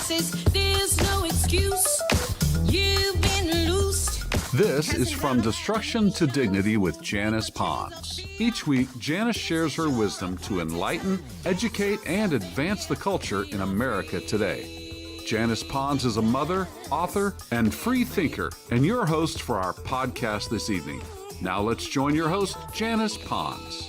taxes. There's no excuse. You've been loosed. This is From Destruction to Dignity with Janice Pons. Each week, Janice shares her wisdom to enlighten, educate, and advance the culture in America today. Janice Pons is a mother, author, and free thinker, and your host for our podcast this evening. Now let's join your host, Janice Pons.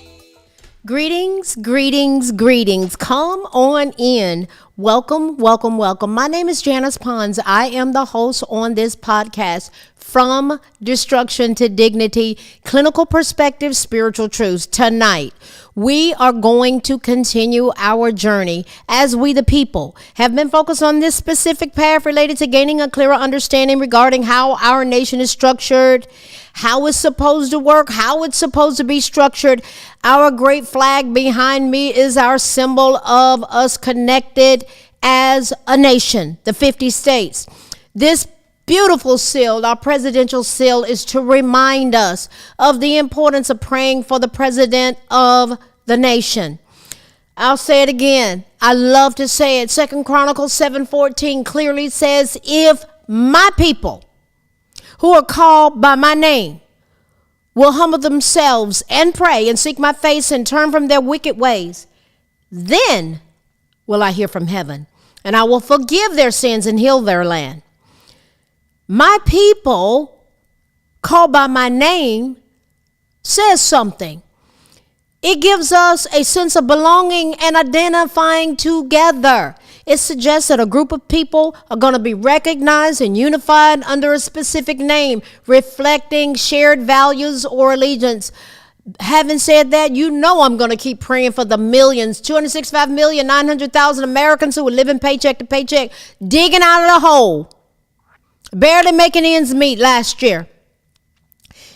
Greetings, greetings, greetings. Come on in. Welcome, welcome, welcome. My name is Janice Pons. I am the host on this podcast, From Destruction to Dignity, Clinical Perspective, Spiritual Truths. Tonight, we are going to continue our journey as we, the people, have been focused on this specific path related to gaining a clearer understanding regarding how our nation is structured, how it's supposed to work, how it's supposed to be structured. Our great flag behind me is our symbol of us connected as a nation, the 50 states. This beautiful seal, our presidential seal, is to remind us of the importance of praying for the president of the nation. I'll say it again. I love to say it. 2 Chronicles 7:14 clearly says, if my people who are called by my name will humble themselves and pray and seek my face and turn from their wicked ways, then will I hear from heaven, and I will forgive their sins and heal their land. My people called by my name says something. It gives us a sense of belonging and identifying together. It suggests that a group of people are going to be recognized and unified under a specific name, reflecting shared values or allegiance. Having said that, you know I'm going to keep praying for the millions, 265,900,000 Americans who are living paycheck to paycheck, digging out of the hole, barely making ends meet last year.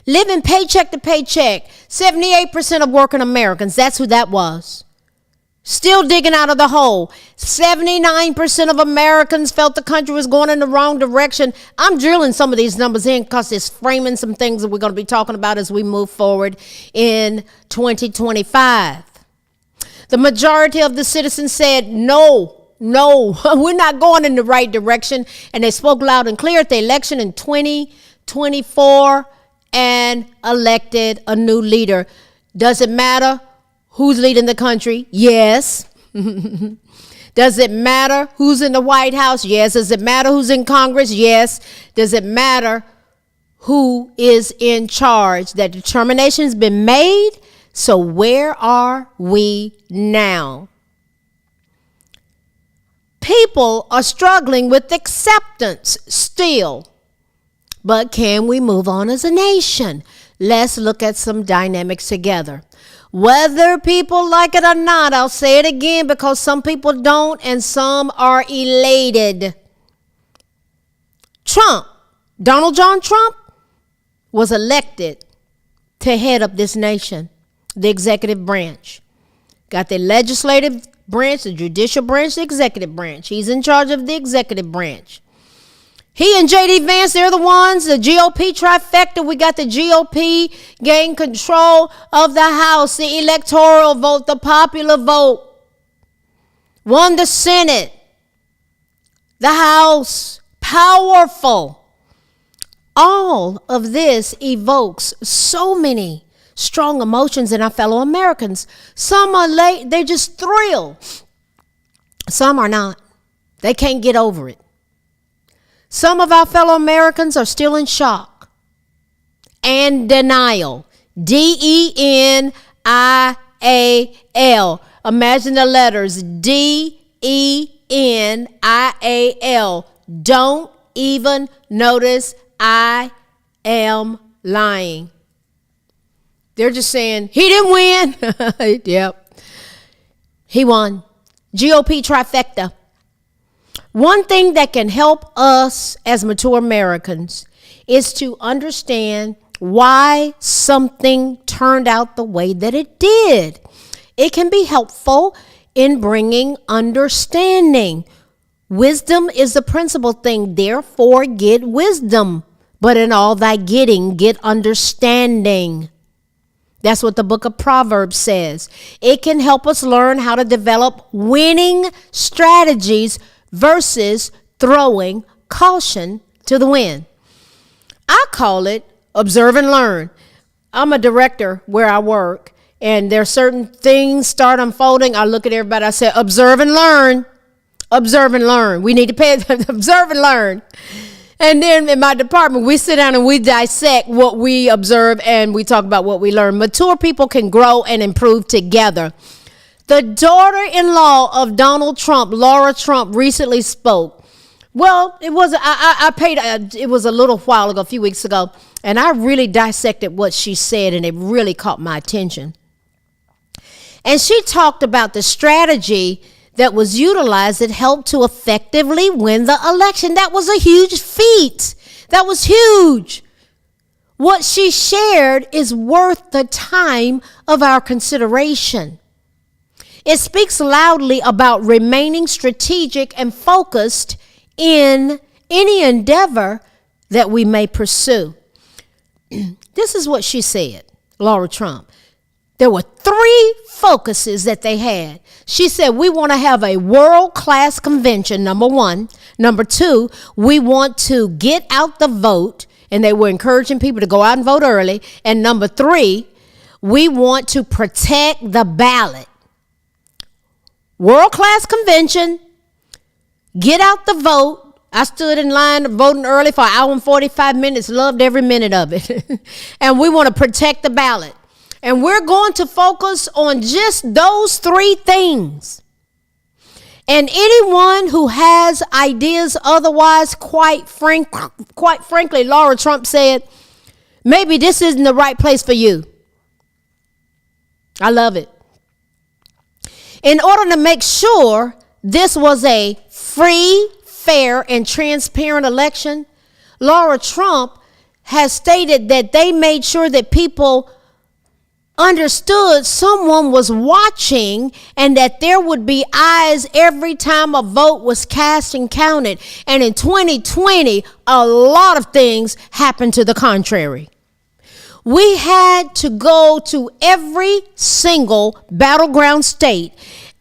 Living paycheck to paycheck, 78% of working Americans, that's who that was. Still digging out of the hole. 79% of Americans felt the country was going in the wrong direction. I'm drilling some of these numbers in because it's framing some things that we're going to be talking about as we move forward in 2025. The majority of the citizens said, no, we're not going in the right direction. And they spoke loud and clear at the election in 2024 and elected a new leader. Does it matter who's leading the country? Yes. Does it matter who's in the White House? Yes. Does it matter who's in Congress? Yes. Does it matter who is in charge? That determination has been made. So where are we now? People are struggling with acceptance still. But can we move on as a nation? Let's look at some dynamics together. Whether people like it or not, I'll say it again because some people don't and some are elated. Donald John Trump, was elected to head up this nation, the executive branch. Got the legislative branch, the judicial branch, the executive branch. He's in charge of the executive branch. He and J.D. Vance, they're the ones, the GOP trifecta. We got the GOP gain control of the House, the electoral vote, the popular vote. Won the Senate, the House, powerful. All of this evokes so many strong emotions in our fellow Americans. Some are late, they're just thrilled. Some are not. They can't get over it. Some of our fellow Americans are still in shock and denial. DENIAL. Imagine the letters DENIAL. Don't even notice I am lying. They're just saying, he didn't win. Yep. He won. GOP trifecta. One thing that can help us as mature Americans is to understand why something turned out the way that it did. It can be helpful in bringing understanding. Wisdom is the principal thing, therefore get wisdom. But in all thy getting, get understanding. That's what the book of Proverbs says. It can help us learn how to develop winning strategies versus throwing caution to the wind. I call it observe and learn. I'm a director where I work, and there are certain things start unfolding. I look at everybody, I say, observe and learn. Observe and learn. We need to pay attention. Observe and learn. And then in my department, we sit down and we dissect what we observe and we talk about what we learn. Mature people can grow and improve together. The daughter-in-law of Donald Trump, Laura Trump, recently spoke. Well, it was it was a little while ago, a few weeks ago, and I really dissected what she said, and it really caught my attention. And she talked about the strategy that was utilized that helped to effectively win the election. That was a huge feat. That was huge. What she shared is worth the time of our consideration. It speaks loudly about remaining strategic and focused in any endeavor that we may pursue. This is what she said, Laura Trump. There were 3 focuses that they had. She said, we want to have a world-class convention, number 1. Number 2, we want to get out the vote, and they were encouraging people to go out and vote early. And number 3, we want to protect the ballot. World-class convention, get out the vote. I stood in line voting early for an hour and 45 minutes, loved every minute of it. And we want to protect the ballot. And we're going to focus on just those 3 things. And anyone who has ideas otherwise, quite frankly, Laura Trump said, maybe this isn't the right place for you. I love it. In order to make sure this was a free, fair, and transparent election, Laura Trump has stated that they made sure that people understood someone was watching and that there would be eyes every time a vote was cast and counted. And in 2020, a lot of things happened to the contrary. We had to go to every single battleground state,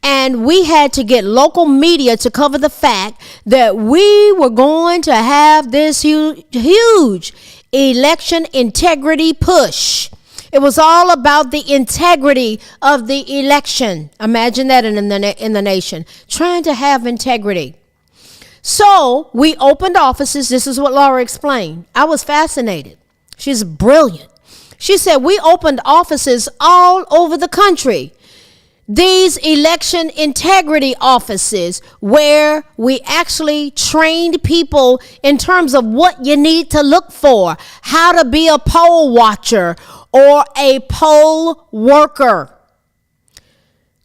and we had to get local media to cover the fact that we were going to have this huge election integrity push. It was all about the integrity of the election. Imagine that in the nation, trying to have integrity. So we opened offices. This is what Laura explained. I was fascinated. She's brilliant. She said we opened offices all over the country. These election integrity offices where we actually trained people in terms of what you need to look for, how to be a poll watcher or a poll worker.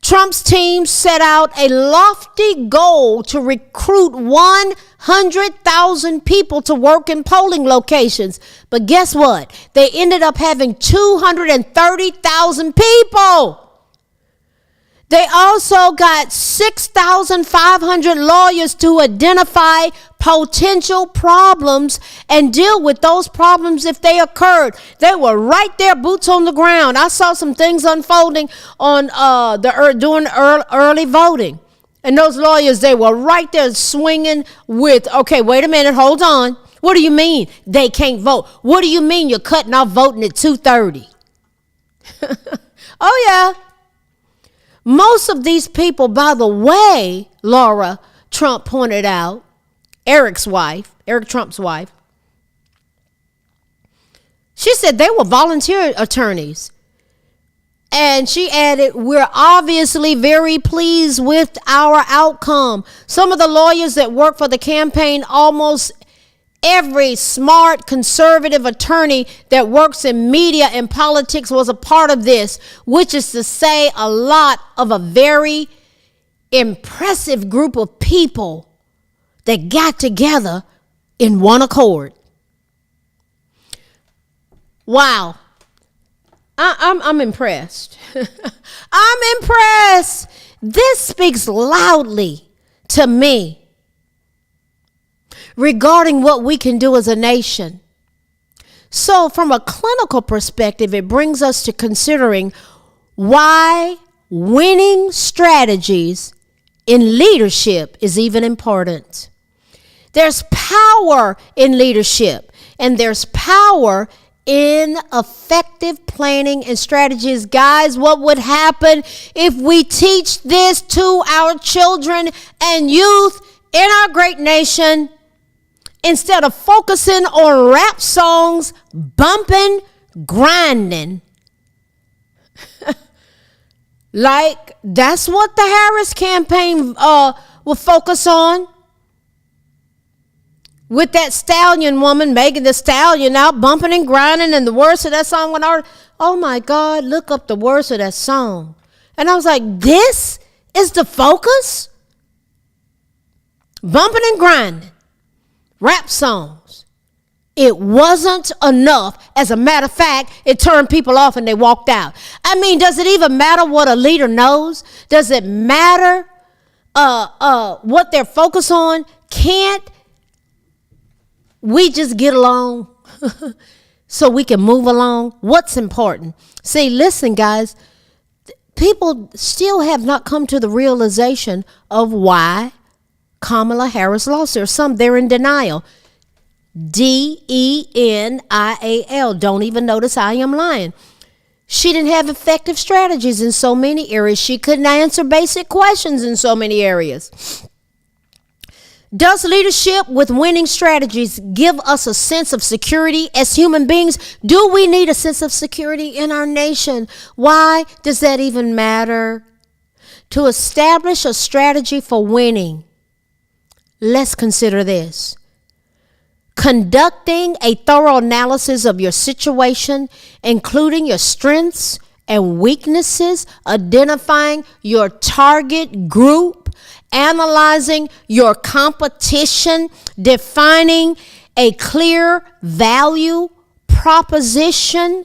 Trump's team set out a lofty goal to recruit 100,000 people to work in polling locations. But guess what? They ended up having 230,000 people. They also got 6,500 lawyers to identify potential problems and deal with those problems if they occurred. They were right there, boots on the ground. I saw some things unfolding on during early voting. And those lawyers, they were right there swinging with, okay, wait a minute, hold on. What do you mean they can't vote? What do you mean you're cutting off voting at 2:30? Oh, yeah. Most of these people, by the way, Laura Trump pointed out, Eric Trump's wife, she said they were volunteer attorneys. And she added, we're obviously very pleased with our outcome. Some of the lawyers that work for the campaign, almost every smart conservative attorney that works in media and politics was a part of this, which is to say a lot of a very impressive group of people that got together in one accord. Wow. I'm impressed. I'm impressed. This speaks loudly to me regarding what we can do as a nation. So from a clinical perspective, it brings us to considering why winning strategies in leadership is even important. There's power in leadership, and there's power in effective planning and strategies. Guys, what would happen if we teach this to our children and youth in our great nation instead of focusing on rap songs, bumping, grinding? Like, that's what the Harris campaign will focus on. With that stallion woman, Megan Thee Stallion, out bumping and grinding, and the words of that song went out. Oh my God, look up the words of that song. And I was like, this is the focus? Bumping and grinding, rap songs. It wasn't enough. As a matter of fact, it turned people off and they walked out. I mean, does it even matter what a leader knows? Does it matter what they're focused on? Can't we just get along so we can move along? What's important? See, listen, guys, people still have not come to the realization of why Kamala Harris lost. There's some, they're in denial. DENIAL. Don't even notice I am lying. She didn't have effective strategies in so many areas. She couldn't answer basic questions in so many areas. Does leadership with winning strategies give us a sense of security as human beings? Do we need a sense of security in our nation? Why does that even matter? To establish a strategy for winning, let's consider this. Conducting a thorough analysis of your situation, including your strengths and weaknesses, identifying your target group, analyzing your competition, defining a clear value proposition,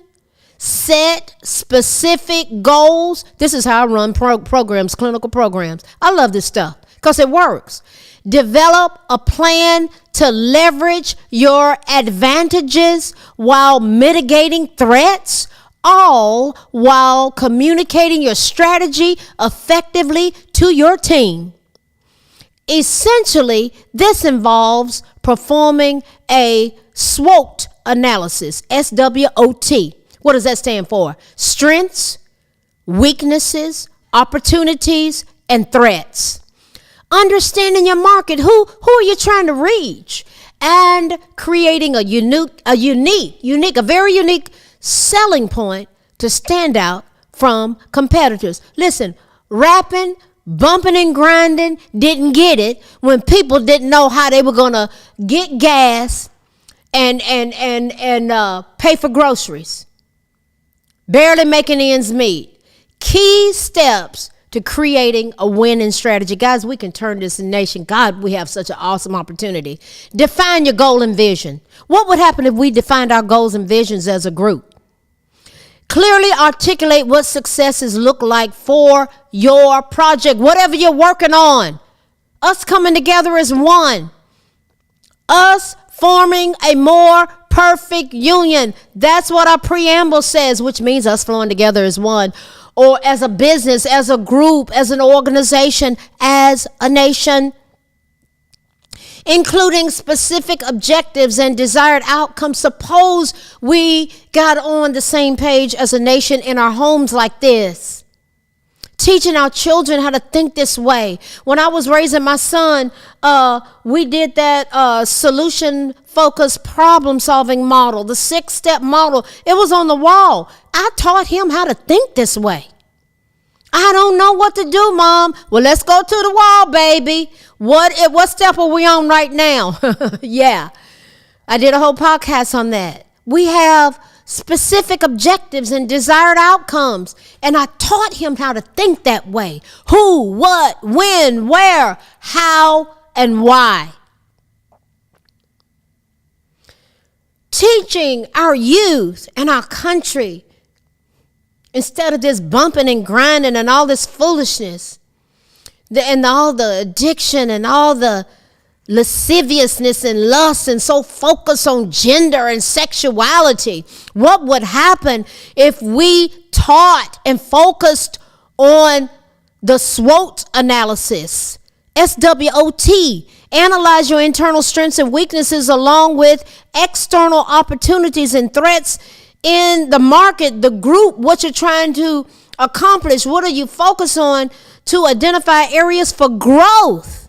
set specific goals. This is how I run programs, clinical programs. I love this stuff because it works. Develop a plan to leverage your advantages while mitigating threats, all while communicating your strategy effectively to your team. Essentially, this involves performing a SWOT analysis, SWOT. What does that stand for? Strengths, weaknesses, opportunities, and threats. Understanding your market, who are you trying to reach? And creating a very unique selling point to stand out from competitors. Listen, rapping, bumping and grinding didn't get it when people didn't know how they were going to get gas and pay for groceries. Barely making ends meet. Key steps to creating a winning strategy. Guys, we can turn this nation. God, we have such an awesome opportunity. Define your goal and vision. What would happen if we defined our goals and visions as a group? Clearly articulate what successes look like for your project, whatever you're working on. Us coming together as one. Us forming a more perfect union. That's what our preamble says, which means us flowing together as one. Or as a business, as a group, as an organization, as a nation. Including specific objectives and desired outcomes. Suppose we got on the same page as a nation in our homes like this. Teaching our children how to think this way. When I was raising my son, we did that solution-focused problem-solving model, the 6-step model. It was on the wall. I taught him how to think this way. I don't know what to do, Mom. Well, let's go to the wall, baby. What step are we on right now? Yeah, I did a whole podcast on that. We have specific objectives and desired outcomes, and I taught him how to think that way. Who, what, when, where, how, and why. Teaching our youth and our country, instead of this bumping and grinding and all this foolishness, and all the addiction and all the lasciviousness and lust and so focused on gender and sexuality. What would happen if we taught and focused on the SWOT analysis, SWOT. Analyze your internal strengths and weaknesses along with external opportunities and threats in the market, the group, what you're trying to accomplish. What are you focused on to identify areas for growth?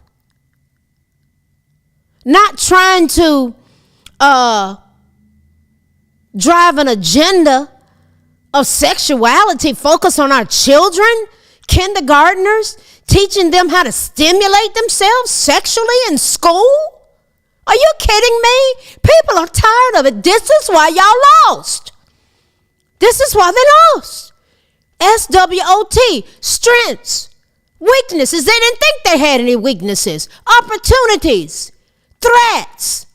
Not trying to drive an agenda of sexuality. Focus on our children, kindergartners, teaching them how to stimulate themselves sexually in school? Are you kidding me? People are tired of it. This is why y'all lost. This is why they lost. SWOT, strengths, weaknesses. They didn't think they had any weaknesses. Opportunities, threats.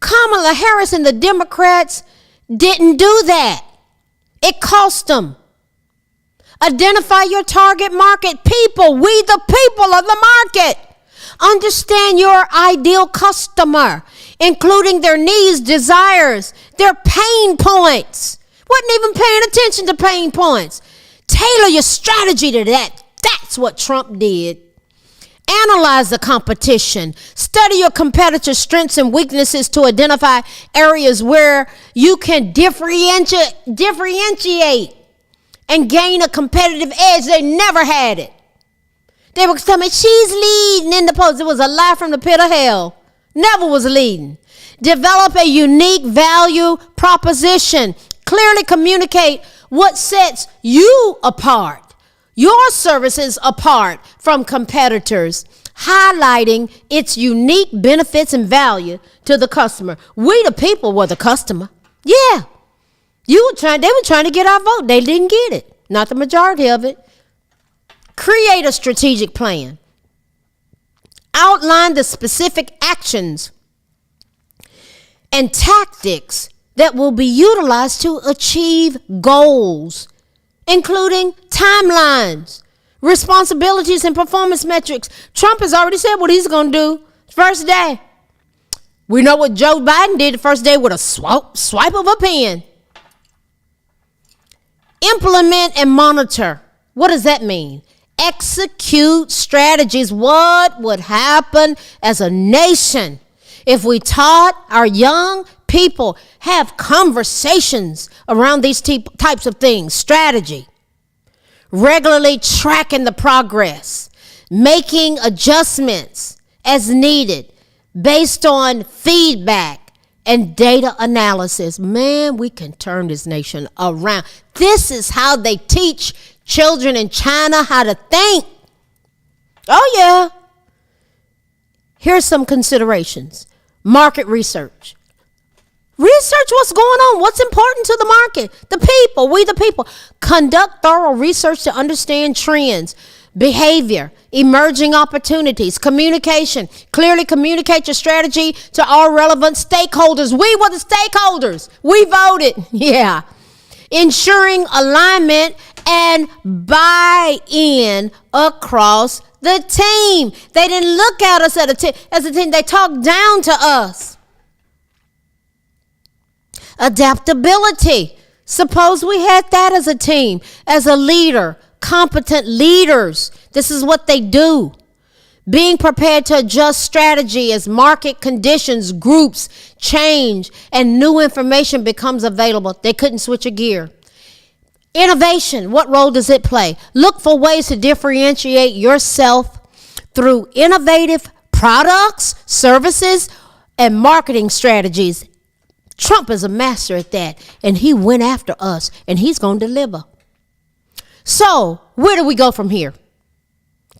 Kamala Harris and the Democrats didn't do that. It cost them. Identify your target market people. We the people of the market. Understand your ideal customer, including their needs, desires, their pain points. Wasn't even paying attention to pain points. Tailor your strategy to that. That's what Trump did. Analyze the competition. Study your competitors' strengths and weaknesses to identify areas where you can differentiate and gain a competitive edge. They never had it. They were telling me she's leading in the polls. It was a lie from the pit of hell. Never was leading. Develop a unique value proposition. Clearly communicate what sets you apart, your services apart from competitors, highlighting its unique benefits and value to the customer. We the people were the customer. Yeah. They were trying to get our vote. They didn't get it. Not the majority of it. Create a strategic plan. Outline the specific actions and tactics that will be utilized to achieve goals, including timelines, responsibilities, and performance metrics. Trump has already said what he's going to do first day. We know what Joe Biden did the first day with a swipe of a pen. Implement and monitor. What does that mean? Execute strategies. What would happen as a nation if we taught our young people have conversations around these types of things? Strategy. Regularly tracking the progress. Making adjustments as needed based on feedback and data analysis. Man, we can turn this nation around. This is how they teach children in China how to think. Oh, yeah. Here's some considerations. Market research. Research what's going on, what's important to the market, the people, we the people. Conduct thorough research to understand trends, behavior, emerging opportunities, communication. Clearly communicate your strategy to all relevant stakeholders. We were the stakeholders. We voted. Yeah. Ensuring alignment and buy-in across the team. They didn't look at us as a team. They talked down to us. Adaptability. Suppose we had that as a team, as a leader, competent leaders. This is what they do. Being prepared to adjust strategy as market conditions, groups change, and new information becomes available. They couldn't switch a gear. Innovation, what role does it play? Look for ways to differentiate yourself through innovative products, services, and marketing strategies. Trump is a master at that, and he went after us, and he's going to deliver. So, where do we go from here?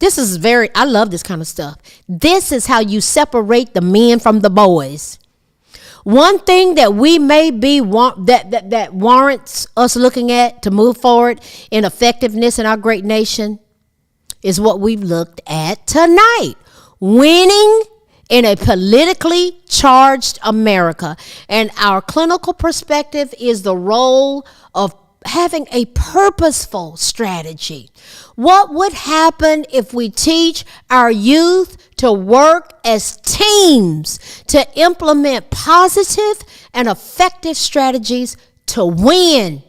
I love this kind of stuff. This is how you separate the men from the boys. One thing that we may be that warrants us looking at to move forward in effectiveness in our great nation is what we've looked at tonight. Winning in a politically charged America. And our clinical perspective is the role of having a purposeful strategy. What would happen if we teach our youth to work as teams to implement positive and effective strategies to win?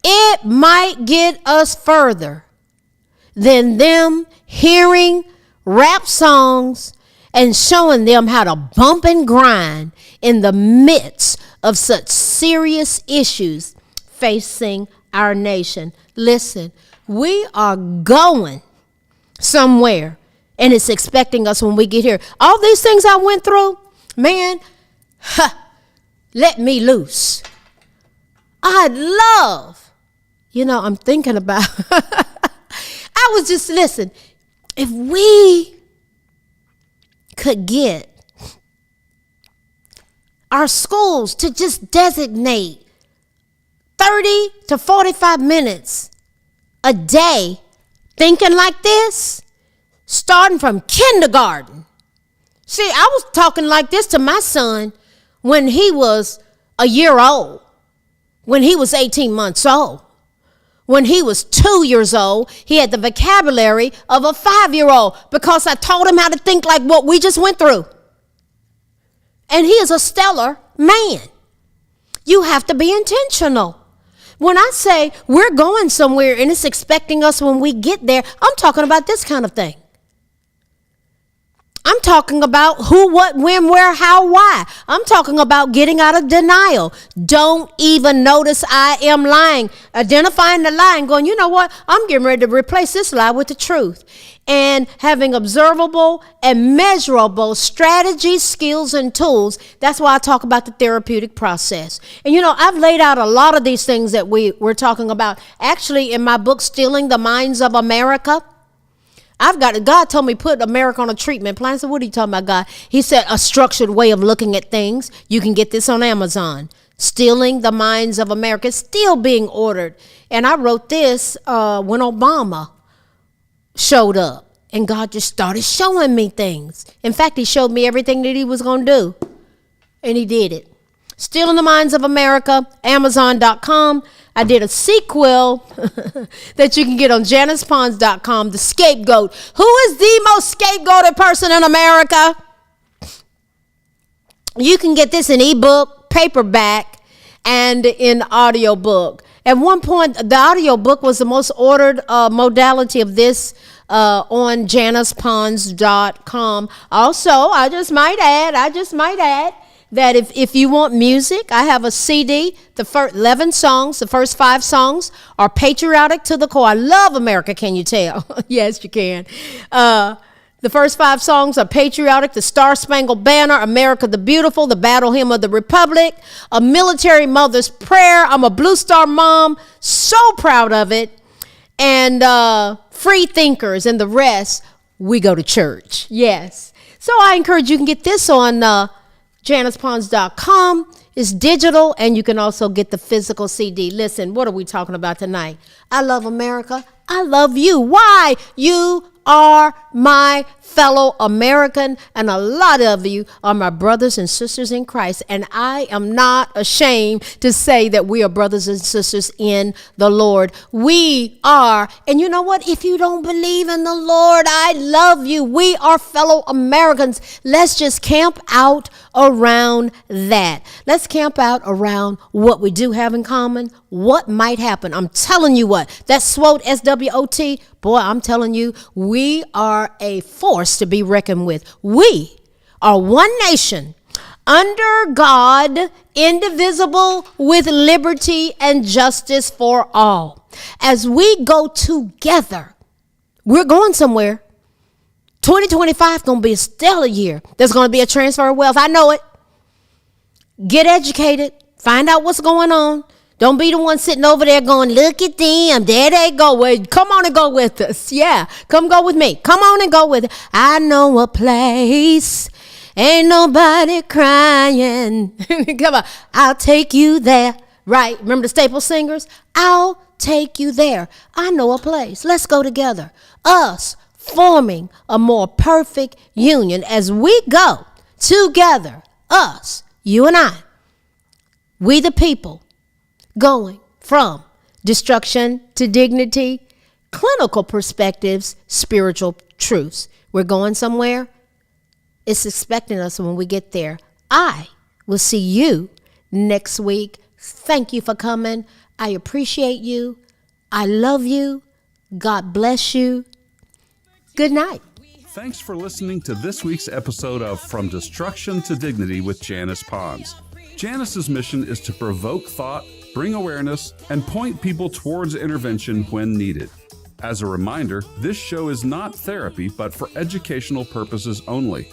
It might get us further than them hearing rap songs and showing them how to bump and grind in the midst of such serious issues facing our nation. Listen, we are going somewhere, and it's expecting us when we get here. All these things I went through, man, let me loose. I'd love, I'm thinking about, I was just, listen, if we could get our schools to just designate 30 to 45 minutes a day thinking like this, starting from kindergarten. See, I was talking like this to my son when he was a year old, when he was 18 months old. When he was 2 years old, he had the vocabulary of a 5-year-old because I taught him how to think like what we just went through. And he is a stellar man. You have to be intentional. When I say we're going somewhere and it's expecting us when we get there, I'm talking about this kind of thing. I'm talking about who, what, when, where, how, why. I'm talking about getting out of denial. Don't even notice I am lying. Identifying the lie and going, you know what? I'm getting ready to replace this lie with the truth. And having observable and measurable strategies, skills, and tools. That's why I talk about the therapeutic process. And I've laid out a lot of these things that we're talking about. Actually, in my book, Stealing the Minds of America, God told me put America on a treatment plan. I said, what are you talking about, God? He said, a structured way of looking at things. You can get this on Amazon. Stealing the Minds of America. It's still being ordered. And I wrote this when Obama showed up. And God just started showing me things. In fact, he showed me everything that he was going to do. And he did it. Stealing the Minds of America, Amazon.com. I did a sequel that you can get on JanicePons.com, The Scapegoat. Who is the most scapegoated person in America? You can get this in ebook, paperback, and in audiobook. At one point, the audiobook was the most ordered modality of this on JanicePons.com. Also, I just might add, that if you want music, I have a CD. The first 11 songs, the first 5 songs are patriotic to the core. I love America, can you tell? Yes, you can. The first 5 songs are patriotic: The Star-Spangled Banner, America the Beautiful, The Battle Hymn of the Republic, A Military Mother's Prayer, I'm a Blue Star Mom, so proud of it, and Free Thinkers, and the rest, we go to church. Yes. So I encourage you can get this on JanicePons.com. It's digital, and you can also get the physical CD. Listen, what are we talking about tonight? I love America. I love you. Why? You are my fellow American, and a lot of you are my brothers and sisters in Christ. And I am not ashamed to say that we are brothers and sisters in the Lord. We are. And you know what? If you don't believe in the Lord, I love you. We are fellow Americans. Let's just camp out around that. Let's camp out around what we do have in common, what might happen. I'm telling you what, that SWOT, SWOT, boy, I'm telling you, we are a force to be reckoned with. We are one nation under God, indivisible, with liberty and justice for all. As we go together, we're going somewhere. 2025 is going to be a stellar year. There's going to be a transfer of wealth. I know it. Get educated. Find out what's going on. Don't be the one sitting over there going, look at them. There they go. Well, come on and go with us. Yeah, come go with me. Come on and go with it. I know a place. Ain't nobody crying. Come on. I'll take you there. Right. Remember the Staple Singers? I'll take you there. I know a place. Let's go together. Us forming a more perfect union as we go together. Us, you and I. We the people. Going from destruction to dignity, clinical perspectives, spiritual truths. We're going somewhere. It's expecting us when we get there. I will see you next week. Thank you for coming. I appreciate you. I love you. God bless you. Good night. Thanks for listening to this week's episode of From Destruction to Dignity with Janice Pons. Janice's mission is to provoke thought, bring awareness, and point people towards intervention when needed. As a reminder, this show is not therapy, but for educational purposes only.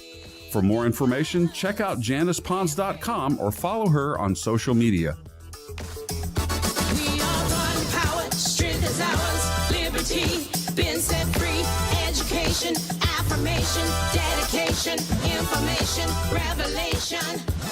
For more information, check out JanicePons.com or follow her on social media. We are one power, strength is ours, liberty, been set free, education, affirmation, dedication, information, revelation.